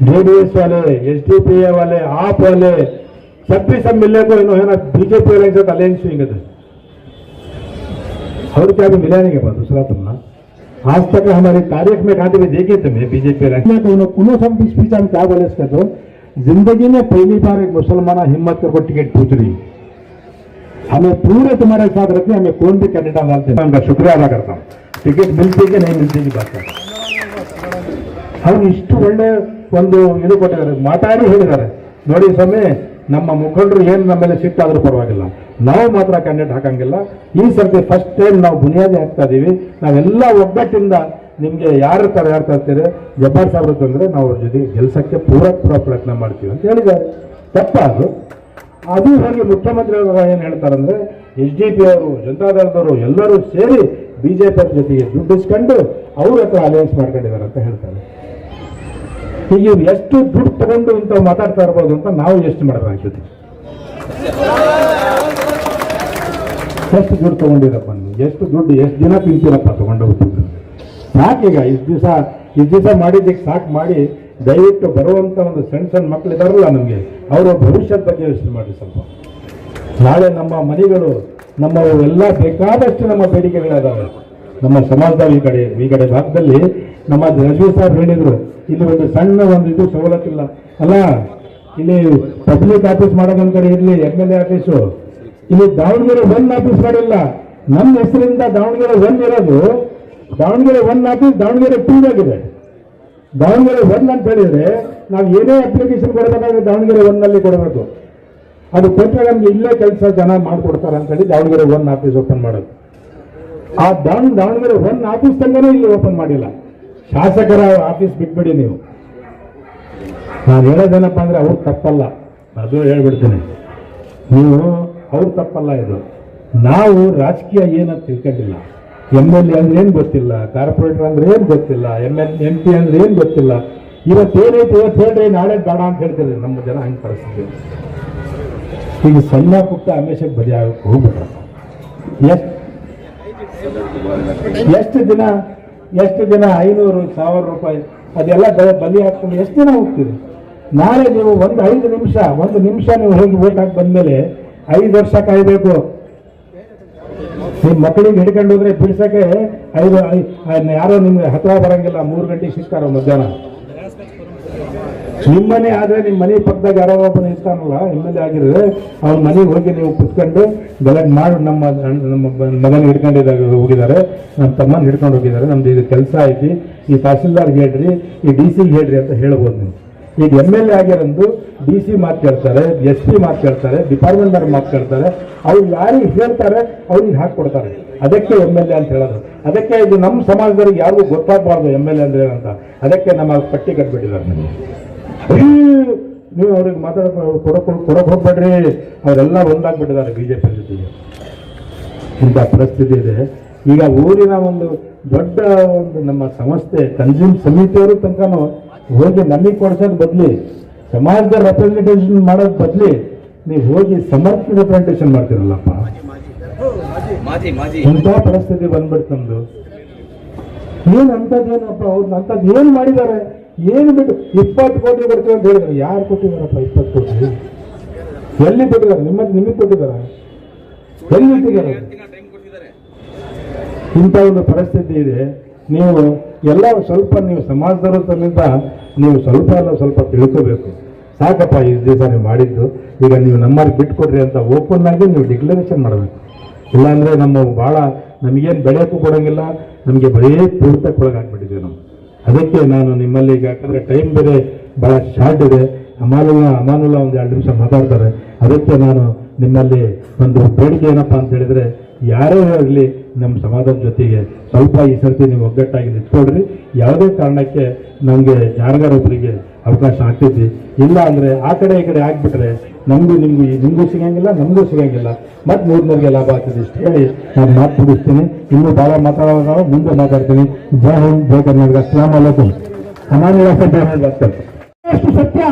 JDS वाले, SDPA वाले, आप वाले, सब भी सब मिलने को इन्होंने ना बीजेपी वाले के साथ अलायंस हुई थे। और क्या भी मिला नहीं के पास दूसरा तुमना आज तक हमारी तारीख में कहा देखे थे मैं बीजेपी उन्होंने सब स्पीच हम क्या बोले इसका, तो जिंदगी में पहली बार एक मुसलमान हिम्मत करके टिकट पूछ रही, हमें पूरे तुम्हारे साथ रखते, हमें कौन भी कैंडिडेट डालते हैं, उनका शुक्रिया अदा करता हूँ। टिकट मिलती कि नहीं मिलती की बात करता ಅವ್ರು ಇಷ್ಟು ಒಳ್ಳೆ ಒಂದು ಇದು ಕೊಟ್ಟಿದ್ದಾರೆ, ಮಾತಾಡಿ ಹೇಳಿದ್ದಾರೆ ನೋಡಿ ಸ್ವಾಮಿ, ನಮ್ಮ ಮುಖಂಡರು ಏನು ನಮ್ಮ ಮೇಲೆ ಸಿಟ್ಟಾದ್ರೂ ಪರವಾಗಿಲ್ಲ, ನಾವು ಮಾತ್ರ ಕ್ಯಾಂಡಿಡೇಟ್ ಹಾಕಂಗಿಲ್ಲ, ಈ ಸರ್ತಿ ಫಸ್ಟ್ ಟೈಮ್ ನಾವು ಬುನಿಯಾದಿ ಹಾಕ್ತಾ ಇದೀವಿ, ನಾವೆಲ್ಲ ಒಗ್ಗಟ್ಟಿಂದ ನಿಮ್ಗೆ ಯಾರ ತರ ಇರ್ತೀರಿ ಜಬ್ಬಾರ್ ಸಾಹೇಬ್ರು ತಂದ್ರೆ ನಾವು ಅವ್ರ ಜೊತೆ ಗೆಲ್ಸಕ್ಕೆ ಪೂರ ಪ್ರಯತ್ನ ಮಾಡ್ತೀವಿ ಅಂತ ಹೇಳಿದ್ದಾರೆ. ತಪ್ಪ ಅದು ಹಾಗೆ ಮುಖ್ಯಮಂತ್ರಿ ಅವರು ಏನ್ ಹೇಳ್ತಾರಂದ್ರೆ SDP ಅವರು ಜನತಾದಳದವರು ಎಲ್ಲರೂ ಸೇರಿ ಬಿಜೆಪಿ ಜೊತೆಗೆ ದುಡ್ಡಿಸ್ಕೊಂಡು ಅವ್ರ ಹತ್ರ ಅಲಯನ್ಸ್ ಮಾಡ್ಕೊಂಡಿದ್ದಾರೆ ಅಂತ ಹೇಳ್ತಾರೆ. ಈಗ ಇವ್ರು ಎಷ್ಟು ದುಡ್ಡು ತಗೊಂಡು ಇಂಥ ಮಾತಾಡ್ತಾ ಇರ್ಬೋದು ಅಂತ ನಾವು ಎಷ್ಟು ಮಾಡಬೇಕಾಗ್ತದೆ, ಎಷ್ಟು ದುಡ್ಡು ತಗೊಂಡಿರಪ್ಪ ನೀವು, ಎಷ್ಟು ದುಡ್ಡು ಎಷ್ಟು ದಿನ ತಿಂತೀರಪ್ಪ ತಗೊಂಡೋಗಿ ದುಡ್ಡು ಸಾಕೀಗ. ಇಷ್ಟು ದಿವಸ ಮಾಡಿದ್ದಕ್ಕೆ ಸಾಕು ಮಾಡಿ, ದಯವಿಟ್ಟು ಬರುವಂತ ಒಂದು ಸಣ್ಣ ಮಕ್ಕಳು ಇದಾರಲ್ಲ ನಮಗೆ, ಅವರ ಭವಿಷ್ಯದ ಬಗ್ಗೆ ಯೋಚನೆ ಮಾಡಿ ಸ್ವಲ್ಪ. ನಾಳೆ ನಮ್ಮ ಮನೆಗಳು ನಮ್ಮ ಎಲ್ಲ ಬೇಕಾದಷ್ಟು ನಮ್ಮ ಬೇಡಿಕೆಗಳಿದಾವೆ ನಮ್ಮ ಸಮಾಜದ ಈ ಕಡೆ ಭಾಗದಲ್ಲಿ. ನಮ್ಮ ರಜವಿ ಸಾಹೇಬ್ ಹೇಳಿದ್ರು, ಇಲ್ಲಿ ಒಂದು ಸಣ್ಣ ಒಂದು ಇದು ಸವಲತ್ತಿಲ್ಲ ಅಲ್ಲ, ಇಲ್ಲಿ ಪಬ್ಲಿಕ್ ಆಫೀಸ್ ಮಾಡೋದೊಂದ್ ಕಡೆ ಇರ್ಲಿ, MLA ಆಫೀಸು, ಇಲ್ಲಿ ದಾವಣಗೆರೆ 1 ಆಫೀಸ್ ಮಾಡಿಲ್ಲ. ನಮ್ಮ ಹೆಸರಿಂದ ದಾವಣಗೆರೆ 1 ಇರೋದು, ದಾವಣಗೆರೆ 1 ಆಫೀಸ್ ದಾವಣಗೆರೆ 2 ಆಗಿದೆ. ದಾವಣಗೆರೆ 1 ಅಂತ ಹೇಳಿದ್ರೆ ನಾವು ಏನೇ ಅಪ್ಲಿಕೇಶನ್ ಕೊಡಬೇಕಾದ್ರೆ ದಾವಣಗೆರೆ 1 ನಲ್ಲಿ ಕೊಡಬೇಕು. ಅದು ಕೊಟ್ಟರೆ ನಮ್ಗೆ ಇಲ್ಲೇ ಕೆಲಸ ಜನ ಮಾಡ್ಕೊಡ್ತಾರೆ ಅಂತ ಹೇಳಿ ದಾವಣಗೆರೆ 1 ಆಫೀಸ್ ಓಪನ್ ಮಾಡೋದು. ಆ ದಾವಣಗೆರೆ 1 ಆಫೀಸ್ ತಂಗನೇ ಇಲ್ಲಿ ಓಪನ್ ಮಾಡಿಲ್ಲ. ಶಾಸಕರ ಆಫೀಸ್ ಬಿಟ್ಬಿಡಿ ನೀವು. ನಾನು ಹೇಳೋದೇನಪ್ಪ ಅಂದ್ರೆ ಅವ್ರು ತಪ್ಪಲ್ಲ, ಅದು ಹೇಳ್ಬಿಡ್ತೀನಿ, ನೀವು ಅವ್ರು ತಪ್ಪಲ್ಲ. ಇದು ನಾವು ರಾಜಕೀಯ ಏನಂತ ತಿಳ್ಕೊಂಡಿಲ್ಲ, MLA ಅಂದ್ರೆ ಏನ್ ಗೊತ್ತಿಲ್ಲ, ಕಾರ್ಪೊರೇಟರ್ ಅಂದ್ರೆ ಏನ್ ಗೊತ್ತಿಲ್ಲ, MP ಅಂದ್ರೆ ಏನ್ ಗೊತ್ತಿಲ್ಲ. ಇವತ್ತೇನೈತೆ ಇವತ್ತು ಹೇಳ್ರಿ, ನಾಳೆ ಬೇಡ ಅಂತ ಹೇಳ್ತೀರಿ. ನಮ್ಮ ಜನ ಹಂಗೆ ಪರಿಸ್ಥಿತಿ. ಈಗ ಸಣ್ಣ ಪುಟ್ಟ ಅಮೇಶಕ್ಕೆ ಬಲಿ ಆಗಕ್ಕೆ ಹೋಗ್ಬಿಟ್ರ. ಎಷ್ಟು ದಿನ 500,000 ರೂಪಾಯಿ ಅದೆಲ್ಲ ಬಲಿ ಹಾಕ್ಕೊಂಡು ಎಷ್ಟು ದಿನ ಹೋಗ್ತೀರಿ? ನಾಳೆ ನೀವು ಒಂದು 1 ನಿಮಿಷ ನೀವು ಹೋಗಿ ವೋಟ್ ಹಾಕಿ ಬಂದ್ಮೇಲೆ 5 ವರ್ಷ ಕಾಯ್ಬೇಕು. ನಿಮ್ಮ ಮಕ್ಕಳಿಗೆ ಹಿಡ್ಕೊಂಡು ಹೋದ್ರೆ ಬಿಡ್ಸಕ್ಕೆ ಯಾರೋ ನಿಮ್ಗೆ ಹತ್ರ ಬರಂಗಿಲ್ಲ, 3 ಗಂಟೆಗೆ ಸಿಗ್ತಾರ ಮಧ್ಯಾಹ್ನ. ನಿಮ್ಮನೆ ಆದ್ರೆ ನಿಮ್ಮ ಮನೆ ಪಕ್ಕದಾಗ ಯಾರೋ ಒಬ್ಬನ ಇರ್ತಾನಲ್ಲ MLA ಆಗಿದ್ರೆ ಅವ್ರ ಮನೆಗೆ ಹೋಗಿ ನೀವು ಕುತ್ಕೊಂಡು ಗಲಾಟೆ ಮಾಡಿ, ನಮ್ಮ ಮಗನ ಹಿಡ್ಕೊಂಡಿದ್ದಾಗ ಹೋಗಿದ್ದಾರೆ, ನಮ್ಮ ತಮ್ಮನ ಹಿಡ್ಕೊಂಡು ಹೋಗಿದ್ದಾರೆ, ನಮ್ದು ಇದು ಕೆಲಸ ಐತಿ, ಈ ತಹಸೀಲ್ದಾರ್ಗೆ ಹೇಳ್ರಿ, ಈ DC ಹೇಳ್ರಿ ಅಂತ ಹೇಳ್ಬೋದು ನೀವು. ಈಗ MLA ಆಗಿರಂದು DC ಮಾತು ಕೇಳ್ತಾರೆ, SP ಮಾತು ಕೇಳ್ತಾರೆ, ಡಿಪಾರ್ಟ್ಮೆಂಟ್ನವ್ರ ಮಾತು ಕೇಳ್ತಾರೆ. ಅವ್ರು ಯಾರಿಗೆ ಹೇಳ್ತಾರೆ ಅವ್ರಿಗೆ ಹಾಕೊಡ್ತಾರೆ. ಅದಕ್ಕೆ MLA ಅಂತ ಹೇಳೋದು. ಅದಕ್ಕೆ ಇದು ನಮ್ಮ ಸಮಾಜದವ್ರಿಗೆ ಯಾರಿಗೂ ಗೊತ್ತಾಗಬಾರ್ದು MLA ಅಂದ್ರೆ ಅಂತ. ಅದಕ್ಕೆ ನಮ್ಮ ಪಟ್ಟಿ ಕಟ್ಬಿಟ್ಟಿದ್ದಾರೆ. ನೀವು ಅವ್ರಿಗೆ ಕೊಡಕ್ ಹೋಗ್ಬೇಡ್ರಿ, ಅವರೆಲ್ಲ ಒಂದಾಗ್ಬಿಟ್ಟಿದ್ದಾರೆ ಬಿಜೆಪಿ ಜೊತೆಗೆ. ಇಂಥ ಪರಿಸ್ಥಿತಿ ಇದೆ. ಈಗ ಊರಿನ ಒಂದು ದೊಡ್ಡ ಒಂದು ನಮ್ಮ ಸಂಸ್ಥೆ ಕನ್ಸ್ಯೂಮ್ ಸಮಿತಿಯವರು ತನಕನೂ ಹೋಗಿ ನಮಗೆ ಕೊಡ್ಸೋದ್ ಬದ್ಲಿ, ಸಮಾಜದ ರೆಪ್ರೆಸೆಂಟೇಷನ್ ಮಾಡೋದ್ ಬದ್ಲಿ ನೀವು ಹೋಗಿ ಸಮರ್ಥ ರೆಪ್ರೆಸೆಂಟೇಷನ್ ಮಾಡ್ತಿರಲ್ಲಪ್ಪ. ಇಂಥ ಪರಿಸ್ಥಿತಿ ಬಂದ್ಬಿಡ್ತು ನಮ್ದು. ಏನ್ ಅಂತದ್ದೇನಪ್ಪ, ಅವ್ರನ್ನ ಅಂತದ್ ಏನ್ ಮಾಡಿದ್ದಾರೆ, ಏನು ಬಿಟ್ಟು 20 ಕೋಟಿ ಕೊಡ್ತೀವಿ ಅಂತ ಹೇಳಿದ್ರು. ಯಾರು ಕೊಟ್ಟಿದಾರಪ್ಪ 20 ಕೋಟಿ? ಎಲ್ಲಿ ಕೊಟ್ಟಿದ್ದಾರೆ? ನಿಮಗೆ ಕೊಟ್ಟಿದಾರ? ಎಲ್ಲಿ ಇಟ್ಟಿದ್ದಾರೆ? ಇಂಥ ಒಂದು ಪರಿಸ್ಥಿತಿ ಇದೆ. ನೀವು ಎಲ್ಲ ಸ್ವಲ್ಪ ನೀವು ಸಮಾಜದವರು ತನ್ನಿಂದ ನೀವು ಸ್ವಲ್ಪ ತಿಳ್ಕೋಬೇಕು. ಸಾಕಪ್ಪ ಈ ದಿವಸ ನೀವು ಮಾಡಿದ್ದು, ಈಗ ನೀವು ನಮ್ಮಲ್ಲಿ ಬಿಟ್ಕೊಡ್ರಿ ಅಂತ ಓಪನ್ ಆಗಿ ನೀವು ಡಿಕ್ಲರೇಷನ್ ಮಾಡಬೇಕು. ಇಲ್ಲಾಂದ್ರೆ ನಮ್ಮ ಭಾಳ ನಮಗೇನು ಬೆಳೆಯೋಕ್ಕೂ ಕೊಡೋಂಗಿಲ್ಲ, ನಮಗೆ ಬರೀ ಪೂರ್ತಕ್ಕೆ ಒಳಗಾಗ್ಬಿಟ್ಟಿದ್ದೀವಿ ನಾವು. ಅದಕ್ಕೆ ನಾನು ನಿಮ್ಮಲ್ಲಿ ಈಗ, ಯಾಕಂದ್ರೆ ಟೈಮ್ ಬೇರೆ ಬಹಳ ಶಾರ್ಟ್ ಇದೆ, ಅಮಾನುಲ್ಲಾ ಒಂದು 2 ನಿಮಿಷ ಮಾತಾಡ್ತಾರೆ. ಅದಕ್ಕೆ ನಾನು ನಿಮ್ಮಲ್ಲಿ ಒಂದು ಬೇಡಿಕೆ ಏನಪ್ಪ ಅಂತ ಹೇಳಿದ್ರೆ, ಯಾರೇ ಆಗಲಿ ನಮ್ಮ ಸಮಾಜದ ಜೊತೆಗೆ ಸ್ವಲ್ಪ ಈ ಸರ್ತಿ ನೀವು ಒಗ್ಗಟ್ಟಾಗಿ ನಿಂತ್ಕೊಡ್ರಿ. ಯಾವುದೇ ಕಾರಣಕ್ಕೆ ನಮಗೆ ಯಾರಿಗಾರೊಬ್ಬರಿಗೆ ಅವಕಾಶ ಆಗ್ತೈತಿ, ಇಲ್ಲ ಅಂದರೆ ಆ ಕಡೆ ಈ ಕಡೆ ಆಗ್ಬಿಟ್ರೆ ನಿಮಗೂ ಸಿಗಂಗಿಲ್ಲ, ನಮಗೂ ಸಿಗಂಗಿಲ್ಲ, ಮತ್ತು ಮೂರನೇರಿಗೆ ಲಾಭ ಆಗ್ತದೆ. ಇಷ್ಟು ಹೇಳಿ ನಾನು ಮಾತು ಮುಗಿಸ್ತೀನಿ. ಇನ್ನೂ ಭಾಳ ಮಾತಾಡೋದು ಮುಂದೆ ಮಾತಾಡ್ತೀನಿ. ಜೈ ಹಿಂದ್, ಜೈ ಕರ್ನಾಟಕ. ಅಸ್ಸಲಾಂ ವಲೈಕುಂ. ಅಮಾನುಲ್ಲಾ ಸಾಹೇಬ್ ಬರ್ತಾರೆ. ಎಷ್ಟು ಸತ್ಯ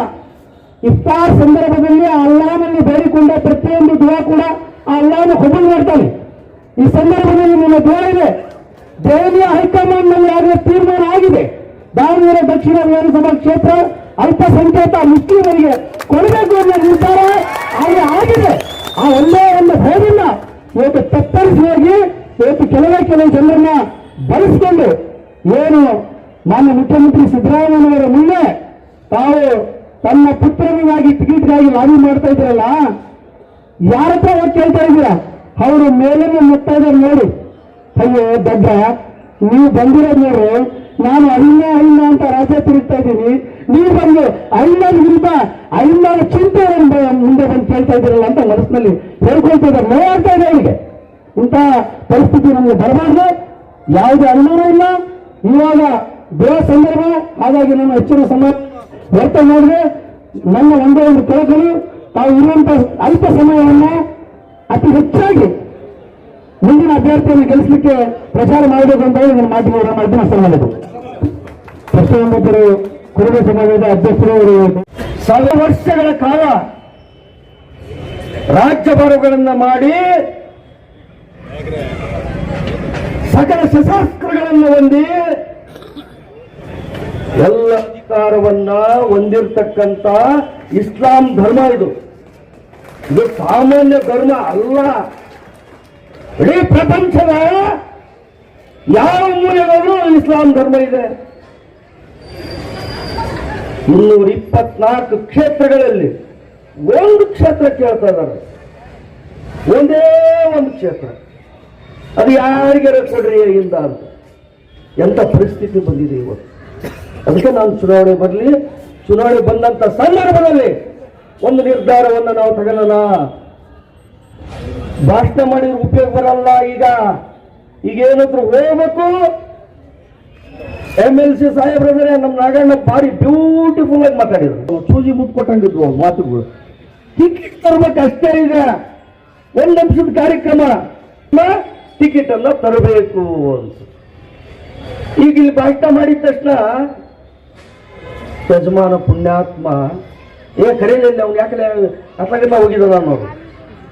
ಇಫ್ತಾರ್ ಸಂದರ್ಭದಲ್ಲಿ ಆ ಅಲ್ಲಾಹನನ್ನು ಬೇಡಿಕೊಂಡ ಪ್ರತಿಯೊಂದು ದುವಾ ಕೂಡ ಆ ಅಲ್ಲಾಹನ ಕಬೂಲ್ ಮಾಡ್ತಾನೆ. ಈ ಸಂದರ್ಭದಲ್ಲಿ ನಿಮ್ಮ ದುವಾ ಇದೆ. ದೆಹಲಿಯ ಹೈಕಮಾಂಡ್ ನಲ್ಲಿ ಆಗಲೇ ತೀರ್ಮಾನ ಆಗಿದೆ, ದಾವಣಗೆರೆ ದಕ್ಷಿಣ ವಿಧಾನಸಭಾ ಕ್ಷೇತ್ರ ಅಲ್ಪಸಂಖ್ಯಾತ ಮುಸ್ಲಿಮರಿಗೆ ಕೊಡಬೇಕು ಅನ್ನೋ ನಿರ್ಧಾರ ಆದರೆ ಆಗಿದೆ. ಆ ಒಂದೇ ಒಂದು ಭಯವಿಲ್ಲ. ಇವತ್ತು ತತ್ತರಿಸಿ ಹೋಗಿ ಇವತ್ತು ಕೆಲವು ಜನರನ್ನ ಬಳಸಿಕೊಂಡು ಏನು ಮಾನ್ಯ ಮುಖ್ಯಮಂತ್ರಿ ಸಿದ್ದರಾಮಯ್ಯನವರ ಮುಂದೆ ತಾವು ತನ್ನ ಪುತ್ರನಿಗಾಗಿ ಟಿಕೆಟ್ಗಾಗಿ ಲಾಬಿ ಮಾಡ್ತಾ ಇದ್ರಲ್ಲ, ಯಾರ ಹತ್ರ ಹೋಗಿ ಕೇಳ್ತಾ ಇದ್ದೀರಾ? ಅವರು ಮೇಲನ್ನು ಮುಟ್ತಾ ಇದ್ದಾರೆ ನೋಡಿ. ಅಯ್ಯೋ ದಡ್ಡ, ನೀವು ಬಂದಿರೋದು ನೋಡಿ, ನಾನು ಅಹಿಂದ ಅಂತ ರಾಜ್ಯ ತಿರುಗ್ತಾ ಇದ್ದೀನಿ, ನೀವು ಬಂದು ಅಹಿಂದನ ವಿರುದ್ಧ ಅಹಿಂದನ ಚಿಂತೆ ಮುಂದೆ ಬಂದು ಕೇಳ್ತಾ ಇದ್ದೀರಲ್ಲ ಅಂತ ಮನಸ್ಸಿನಲ್ಲಿ ಹೇಳ್ಕೊಳ್ತಾ ಇದ್ದಾರೆ. ನೋಡ್ತಾ ಇದೆ ಅವರಿಗೆ. ಇಂಥ ಪರಿಸ್ಥಿತಿ ನಮಗೆ ಬರಬಾರ್ದು, ಯಾವುದೇ ಅನುಮಾನ ಇಲ್ಲ. ಇವಾಗ ದೇವ ಸಂದರ್ಭ, ಹಾಗಾಗಿ ನಮ್ಮ ಹೆಚ್ಚಿನ ಸಮಯ ವ್ಯರ್ಥ ಮಾಡಿದ್ರೆ ನನ್ನ ಒಂದೇ ಒಂದು ಕಳಕಳಿ, ತಾವು ಇರುವಂತ ಅಲ್ಪ ಸಮಯವನ್ನು ಅತಿ ಹೆಚ್ಚಾಗಿ ಮುಂದಿನ ಅಭ್ಯರ್ಥಿಯನ್ನು ಗೆಲ್ಲಿಸಲಿಕ್ಕೆ ಪ್ರಚಾರ ಮಾಡಬೇಕು ಅಂತ ಹೇಳಿ ನನ್ನ ಮಾಧ್ಯಮಗಳ ಮಾಧ್ಯಮ ಮಾಡಿದರು. ಪಶ್ಚಿಮಬಂಧರು ಕುರುಬ ಸಮಾಜದ ಅಧ್ಯಕ್ಷರು ಅವರು 1,000 ವರ್ಷಗಳ ಕಾಲ ರಾಜ್ಯಭಾರಗಳನ್ನು ಮಾಡಿ ಸಕಲ ಶಸ್ತ್ರಾಸ್ತ್ರಗಳನ್ನು ಹೊಂದಿ ಎಲ್ಲ ಅಧಿಕಾರವನ್ನ ಹೊಂದಿರತಕ್ಕಂತ ಇಸ್ಲಾಂ ಧರ್ಮ ಇದು ಸಾಮಾನ್ಯ ಧರ್ಮ ಅಲ್ಲ. ಇಡೀ ಪ್ರಪಂಚದ ಯಾವ ಮೂಲೆಗಳೂ ಇಸ್ಲಾಂ ಧರ್ಮ ಇದೆ. 224 ಕ್ಷೇತ್ರಗಳಲ್ಲಿ ಒಂದು ಕ್ಷೇತ್ರ ಕೇಳ್ತಾ ಇದ್ದಾರೆ, ಒಂದೇ ಒಂದು ಕ್ಷೇತ್ರ. ಅದು ಯಾರಿಗಾರ ಕೊಡ್ರಿ ಇಂದ ಅಂತ. ಎಂತ ಪರಿಸ್ಥಿತಿ ಬಂದಿದೆ ಇವತ್ತು. ಅದಕ್ಕೆ ನಾನು ಚುನಾವಣೆ ಬರಲಿ, ಚುನಾವಣೆ ಬಂದಂತ ಸಂದರ್ಭದಲ್ಲಿ ಒಂದು ನಿರ್ಧಾರವನ್ನು ನಾವು ತಗೊಳ್ಳೋಣ. ಭಾಷಣ ಮಾಡಿದ್ರೆ ಉಪಯೋಗ ಬರಲ್ಲ. ಈಗೇನಾದ್ರೂ ಹೋಗ್ಬೇಕು. MLC ಸಾಹೇಬ್ರೆ ನಮ್ಮ ನಾಗಣ್ಣ ಭಾರಿ ಬ್ಯೂಟಿಫುಲ್ ಆಗಿ ಮಾತಾಡಿದ್ರು, ಸೂಜಿ ಮುದ್ದು ಕೊಟ್ಟಂಗಿದ್ರು ಮಾತುಗಳು. ಟಿಕೆಟ್ ತರಬೇಕು ಅಷ್ಟೇ. ಈಗ ಒಂದು ನಿಮಿಷದ ಕಾರ್ಯಕ್ರಮ, ಟಿಕೆಟ್ ಅನ್ನ ತರಬೇಕು ಅಂತ. ಈಗ ಇಲ್ಲಿ ಭಾಷಣ ಮಾಡಿದ ತಕ್ಷಣ ಯಜಮಾನ ಪುಣ್ಯಾತ್ಮ ಕರೆಯಲಿಲ್ಲ, ಅವ್ನು ಯಾಕಲೆ ಅట్లాಗೆಲ್ಲ ಹೋಗಿದ್ದಾನ ಅನ್ನೋರು.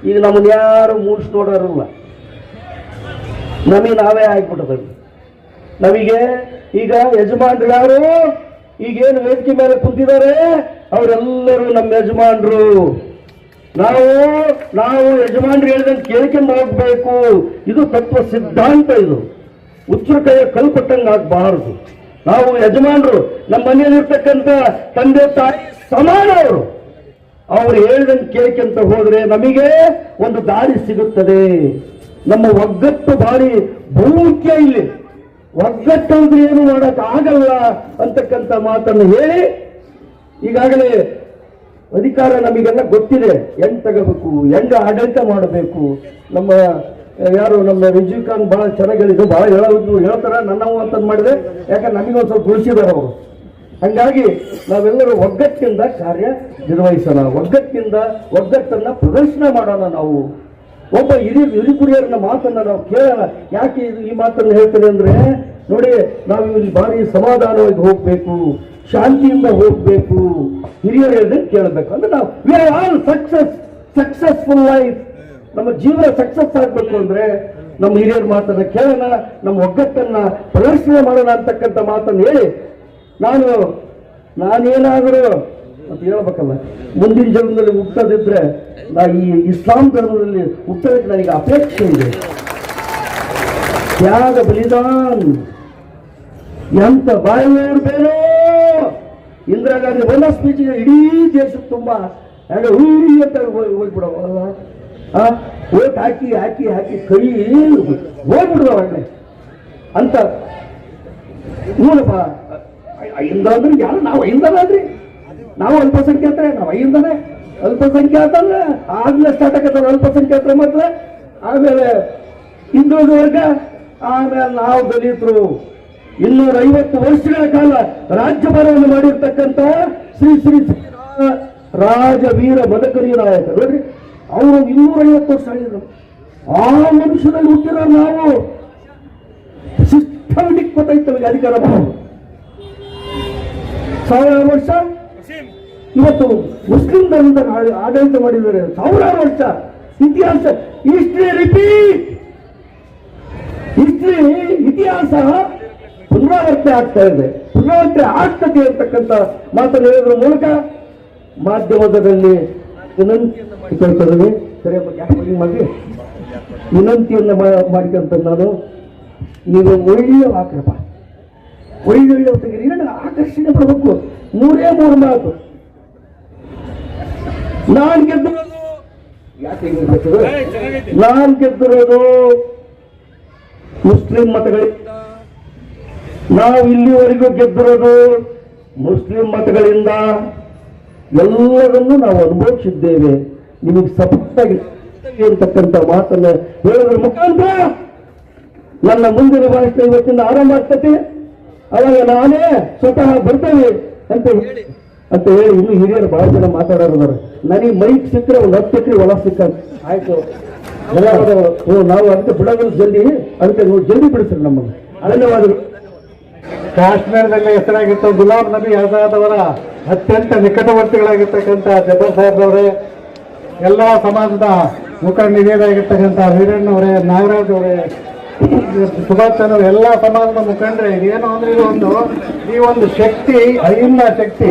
ಈಗ ನಮ್ಮನ್ನ ಯಾರು ಮೂಡ್ಸ್ ನೋಡೋರಲ್ಲ, ನಮಗೆ ನಾವೇ ಆಗ್ಬಿಟ್ಟದ. ನಮಗೆ ಈಗ ಯಜಮಾನ್ರು ಯಾರು, ಈಗೇನು ವೇದಿಕೆ ಮೇಲೆ ಕುಂತಿದ್ದಾರೆ ಅವರೆಲ್ಲರೂ ನಮ್ಮ ಯಜಮಾನ್ರು. ನಾವು ಯಜಮಾನ್ರು ಹೇಳಿದಂಗೆ ಕೇಳ್ಕೊಂಡು ಹೋಗ್ಬೇಕು. ಇದು ತತ್ವ ಸಿದ್ಧಾಂತ. ಇದು ಹುಚ್ಚರ ಕೈಯ ಕಲ್ಪಟ್ಟಂಗೆ ಆಗಬಾರದು. ನಾವು ಯಜಮಾನ್ರು, ನಮ್ಮ ಮನೆಯಲ್ಲಿರ್ತಕ್ಕಂಥ ತಂದೆ ತಾಯಿ ಸಮಾನ. ಅವರು ಹೇಳಿದಂಗೆ ಕೇಳ್ಕೊಂತ ಹೋದ್ರೆ ನಮಗೆ ಒಂದು ದಾರಿ ಸಿಗುತ್ತದೆ. ನಮ್ಮ ಒಗ್ಗಟ್ಟು ಭಾರಿ ಬಹುಮುಖ್ಯ. ಇಲ್ಲಿ ಒಗ್ಗಟ್ಟಂದ್ರೆ ಏನು ಮಾಡಕ್ ಆಗಲ್ಲ ಅಂತಕ್ಕಂಥ ಮಾತನ್ನು ಹೇಳಿ, ಈಗಾಗಲೇ ಅಧಿಕಾರ ನಮಗೆಲ್ಲ ಗೊತ್ತಿದೆ, ಹೆಂಗ್ ತಗೋಬೇಕು, ಹೆಂಗ ಆಡಳಿತ ಮಾಡಬೇಕು. ನಮ್ಮ ವಿಜಯಕಾಂತ್ ಬಹಳ ಚೆನ್ನಾಗಿ ಹೇಳಿದ್ರು, ಬಹಳ ಹೇಳ್ತಾರ ನನ್ನವು ಅಂತ ಮಾಡಿದ್ರೆ, ಯಾಕಂದ್ರೆ ನಮಗೊಂದು ಸ್ವಲ್ಪ ಉಳಿಸಿದಾರೆ ಅವರು. ಹಂಗಾಗಿ ನಾವೆಲ್ಲರೂ ಒಗ್ಗಟ್ಟಿನಿಂದ ಕಾರ್ಯ ನಿರ್ವಹಿಸೋಣ, ಒಗ್ಗಟ್ಟನ್ನ ಪ್ರದರ್ಶನ ಮಾಡೋಣ. ನಾವು ಒಬ್ಬ ಹಿರಿಕುರಿಯರನ್ನ ಮಾತನ್ನ ನಾವು ಕೇಳೋಣ. ಯಾಕೆ ಈ ಮಾತನ್ನು ಹೇಳ್ತೇನೆ ಅಂದ್ರೆ, ನೋಡಿ, ನಾವು ಇಲ್ಲಿ ಭಾರಿ ಸಮಾಧಾನವಾಗಿ ಹೋಗ್ಬೇಕು, ಶಾಂತಿಯಿಂದ ಹೋಗ್ಬೇಕು, ಹಿರಿಯರು ಹೇಳಿದ್ರೆ ಕೇಳಬೇಕು. ಅಂದ್ರೆ ನಾವು we are all successful life. ನಮ್ಮ ಜೀವನ ಸಕ್ಸಸ್ ಆಗ್ಬೇಕು ಅಂದ್ರೆ ನಮ್ಮ ಹಿರಿಯರ ಮಾತನ್ನ ಕೇಳೋಣ, ನಮ್ಮ ಒಗ್ಗಟ್ಟನ್ನ ಪ್ರದರ್ಶನ ಮಾಡೋಣ ಅಂತಕ್ಕಂಥ ಮಾತನ್ನು ಹೇಳಿ, ನಾನೇನಾದರೂ ಅಂತ ಹೇಳ್ಬೇಕಲ್ಲ, ಮುಂದಿನ ಜನ್ಮದಲ್ಲಿ ಹುಟ್ಟದಿದ್ರೆ ನಾ ಈ ಇಸ್ಲಾಂ ಧರ್ಮದಲ್ಲಿ ಹುಟ್ಟೋದಕ್ಕೆ ನನಗೆ ಅಪೇಕ್ಷೆ ಇದೆ. ತ್ಯಾಗ ಬಲಿದಾನ್ ಎಂತ ಬಾಯಿಯವರು ಬೇರೋ. ಇಂದಿರಾ ಗಾಂಧಿ ಒಂದ ಸ್ಪೀಚಿಗೆ ಇಡೀ ದೇಶಕ್ಕೆ ತುಂಬಾ ಅಂತ ಹೋಗ್ಬಿಡವಲ್ಲ, ಓಟ್ ಹಾಕಿ ಕೈ ಹೋಗ್ಬಿಡ್ದವ್ರೆ ಅಂತ. ನೋಡಪ್ಪ, ಅಹಿಂದ ಅಂದ್ರೆ ಯಾರು? ನಾವು ಅಹಿಂದನಾದ್ರಿ, ನಾವು ಅಲ್ಪಸಂಖ್ಯಾತರೆ, ನಾವು ಅಹಿಂದನೇ. ಅಲ್ಪಸಂಖ್ಯಾತಲ್ಲ ಆಗ್ಲೇ ಸ್ಟಾರ್ಟ್ ಆಗತ್ತಲ್ಲ ಅಲ್ಪಸಂಖ್ಯಾತರ ಮಾತ್ರ, ಆಮೇಲೆ ಹಿಂದುಳಿದ ವರ್ಗ, ಆಮೇಲೆ ನಾವು ದಲಿತರು. 250 ವರ್ಷಗಳ ಕಾಲ ರಾಜ್ಯಭಾರವನ್ನು ಮಾಡಿರ್ತಕ್ಕಂಥ ಶ್ರೀ ಶ್ರೀ ರಾಜವೀರ ಮದಕರಿ ನಾಯಕ ನೋಡ್ರಿ, ಅವರು 250 ವರ್ಷ ಆಗಿದ್ರು. ಆ ಮನುಷ್ಯನಲ್ಲಿ ಹುಟ್ಟಿರೋ ನಾವು ಸಿಸ್ಟಮ್ಯಾಟಿಕ್ ಗೊತ್ತಾಯ್ತು ನಮಗೆ ಅಧಿಕಾರ ಮಾಡೋದು. 1000 ವರ್ಷ ಇವತ್ತು ಮುಸ್ಲಿಂ ಧರ್ಮದ ಆಡಳಿತ ಮಾಡಿದ್ದಾರೆ ಸಾವಿರಾರು ವರ್ಷ ಇತಿಹಾಸ. ಹಿಸ್ಟ್ರಿ ರಿಪೀಟ್, ಹಿಸ್ಟ್ರಿ ಇತಿಹಾಸ ಪುನರಾವರ್ತನೆ ಆಗ್ತಾ ಇದೆ, ಪುನರಾವರ್ತನೆ ಆಗ್ತದೆ ಅಂತಕ್ಕಂಥ ಮಾತನ್ನು ಹೇಳೋದ್ರ ಮೂಲಕ ಮಾಧ್ಯಮದಲ್ಲಿ ವಿನಂತಿಯನ್ನು ಮಾಡಿ ವಿನಂತಿಯನ್ನ ಮಾಡಿಕೊಂತ ನಾನು, ನೀವು ಒಳ್ಳೆಯ ಹಾಕ್ರಪ್ಪ, ಒಳ್ಳೆ ತೆಗೀರಿ, ನನಗೆ ಆಕರ್ಷಣೆ ಪಡಬೇಕು. 3 ಮಾತು. ನಾನು ಗೆದ್ದಿರೋದು ಯಾಕೆ ನಾನು ಗೆದ್ದಿರೋದು ಮುಸ್ಲಿಂ ಮತಗಳಿಂದ, ನಾವು ಇಲ್ಲಿವರೆಗೂ ಗೆದ್ದಿರೋದು ಮುಸ್ಲಿಂ ಮತಗಳಿಂದ. ಎಲ್ಲವನ್ನೂ ನಾವು ಅನುಭವಿಸಿದ್ದೇವೆ. ನಿಮಗೆ ಸಪತ್ತಾಗಿ ಅಂತಕ್ಕಂಥ ಮಾತನ್ನು ಹೇಳೋದ್ರ ಮುಖಾಂತರ ನನ್ನ ಮುಂದಿನ ಭಾಷಣ ಇವತ್ತಿಂದ ಆರಂಭ ಆಗ್ತದೆ. ಅವಾಗ ನಾನೇ ಸ್ವತಃ ಬರ್ತೇವೆ ಅಂತ ಹೇಳಿ ಇನ್ನು ಹಿರಿಯರು ಬಹಳ ಜನ ಮಾತಾಡೋರು. ನನಗೆ ಮೈಕ್ ಸಿಕ್ಕರೆ ಒಂದು 10 ಎಕರೆ ಹೊಲ ಸಿಕ್ಕ ಆಯ್ತು ನಾವು ಅದಕ್ಕೆ ಬಿಡೋದು ಜಲ್ದಿ, ಅದಕ್ಕೆ ನೀವು ಜಲ್ದಿ ಬಿಡಿಸ್ರಿ ನಮ್ಮನ್ನು. ಧನ್ಯವಾದಗಳು. ಕಾಶ್ಮೀರದಲ್ಲಿ ಹೆಸರಾಗಿತ್ತು ಗುಲಾಂ ನಬಿ ಆಜಾದ್ ಅವರ ಅತ್ಯಂತ ನಿಕಟವರ್ತಿಗಳಾಗಿರ್ತಕ್ಕಂಥ ಜಬ್ಬರ್ ಸಾಹೇಬ್ರವರೇ, ಎಲ್ಲ ಸಮಾಜದ ಮುಖಂಡರಿಗಿರ್ತಕ್ಕಂಥ ವೀರಣ್ಣವರೇ, ನಾಗರಾಜ್ ಅವರೇ, ಸುಭಾಷ್ ಚಂದ್ರ, ಎಲ್ಲ ಸಮಾಜದ ಮುಖಂಡರೇ, ಏನು ಅಂದ್ರೆ ಈ ಒಂದು ಶಕ್ತಿ, ಅಹಿಂದ ಶಕ್ತಿ.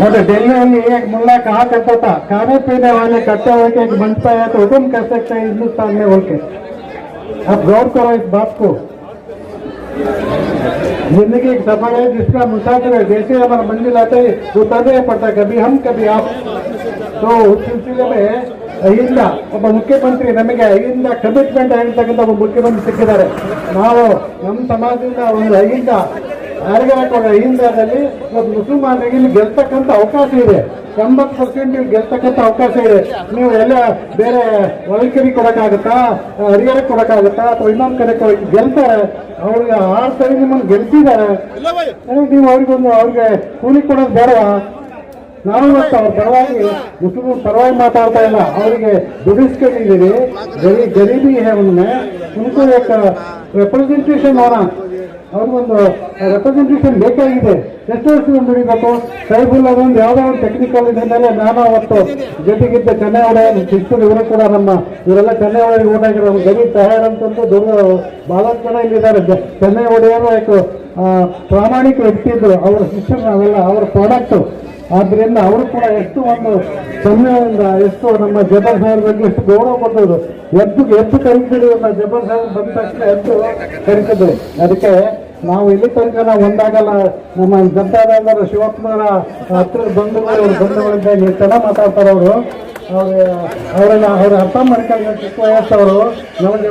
और दिल्ली में एक मुल्ला कहा करता था, खाने पीने वाले कट्टे हुए के बनता है तो हुक्म कर सकते हैं हिंदुस्तान में बोल के. आप गौर करो इस बात को. जिंदगी एक सफर है जिसका मुसाफिर है. जैसे हमारा मंजिल आता है उतरना पड़ता है, कभी हम कभी आप. तो उस सिलसिले में ಅಹಿಂದ ಒಬ್ಬ ಮುಖ್ಯಮಂತ್ರಿ, ನಮಗೆ ಅಹಿಂದ ಕಮಿಟ್ಮೆಂಟ್ ಆಗಿರ್ತಕ್ಕಂಥ ಒಬ್ಬ ಮುಖ್ಯಮಂತ್ರಿ ಸಿಕ್ಕಿದ್ದಾರೆ. ನಾವು ನಮ್ಮ ಸಮಾಜದಿಂದ ಒಂದು ಅಹಿಂದ ಅಹಿಂದದಲ್ಲಿ ಒಂದು ಮುಸಲ್ಮಾನರಿಗೆ ಇಲ್ಲಿ ಗೆಲ್ತಕ್ಕಂಥ ಅವಕಾಶ ಇದೆ. 90% ಗೆಲ್ತಕ್ಕಂಥ ಅವಕಾಶ ಇದೆ. ನೀವು ಎಲ್ಲ ಬೇರೆ ಒಳಕರಿಗೆ ಕೊಡಕ್ಕಾಗತ್ತಾ, ಹರಿಹರಕ್ಕೆ ಕೊಡಕ್ಕಾಗತ್ತಾ, ಅಥವಾ ಇನ್ನೊಂದು ಕಡೆ ಗೆಲ್ತಾರೆ. ಅವ್ರಿಗೆ 6 ಸರಿ ನಿಮ್ಮನ್ನು ಗೆಲ್ಸಿದ್ದಾರೆ. ನೀವು ಅವ್ರಿಗೆ ಕೂಲಿ ಕೊಡೋದು ಬೇಡವಾ? ನಾವು ಇವತ್ತು ಅವ್ರ ಪರವಾಗಿ ಮುಸ್ಲಿಂ ಪರವಾಗಿ ಮಾತಾಡ್ತಾ ಇಲ್ಲ, ಅವರಿಗೆ ದುಡಿಸ್ಕೊಂಡಿದ್ದೀವಿ. ಗರೀಬಿ है उनमें, उनको एक ರೆಪ್ರೆಸೆಂಟೇಷನ್ ಹೋಣ, ಅವ್ರಿಗೊಂದು ರೆಪ್ರೆಸೆಂಟೇಷನ್ ಬೇಕಾಗಿದೆ. ಎಷ್ಟು ವರ್ಷದಿಂದ ದುಡಿಬೇಕು? ಸೈಫುಲ್ ಅದೊಂದು ಯಾವುದೋ ಒಂದು ಟೆಕ್ನಿಕಲ್ ಇದ್ರ ಮೇಲೆ ನಾನು ಅವತ್ತು ಜೊತೆಗಿದ್ದ ಚೆನ್ನೈ ಒಡೆಯ ಶಿಸ್ತರು, ಇವರು ಕೂಡ ಇವರೆಲ್ಲ ಚೆನ್ನೈ ಒಡೆಯ ಓಟ್ ಆಗಿರೋ ಗರೀಬ್ ತಯಾರ್ ಅಂತಂದು ದೊಡ್ಡ ಬಹಳಷ್ಟು ಜನ ಇಲ್ಲಿದ್ದಾರೆ. ಚೆನ್ನೈ ಒಡೆಯರು ಪ್ರಾಮಾಣಿಕ ವ್ಯಕ್ತಿ ಇದ್ರು, ಅವರ ಶಿಕ್ಷಣ ನಾವೆಲ್ಲ ಅವರ ಪ್ರಾಡಕ್ಟು. ಆದ್ದರಿಂದ ಅವರು ಕೂಡ ಎಷ್ಟು ಒಂದು ಸಮಯದಿಂದ ಎಷ್ಟು ನಮ್ಮ ಜಬ್ಬರ್ ಸಾಹೇಬ್ ಬಗ್ಗೆ ಎಷ್ಟು ಗೌರವ ಕೊಟ್ಟರು. ಎದ್ದು ಕರೀತಿದ್ರು, ಜಬ್ಬರ್ ಸಾಹೇಬ್ ಬಂದ ತಕ್ಷಣ ಎದ್ದು ಕರೀತಿದ್ರು. ಅದಕ್ಕೆ ನಾವು ಇಲ್ಲಿ ತನಕ ನಾವು ಒಂದಾಗಲ್ಲ. ನಮ್ಮ ಜನತಾದಳ ಶಿವಪ್ಪನವರ ಹತ್ತಿರ ಬಂಧುಗಳಿಂದ ನೀವು ಚೆನ್ನಾಗಿ ಮಾತಾಡ್ತಾರೆ. ಅವ್ರನ್ನ ಅರ್ಥ ಮಾಡ್ಕೊಂಡು ಚಿಕ್ಕ ವಯಸ್ಸವರು ನಮಗೆ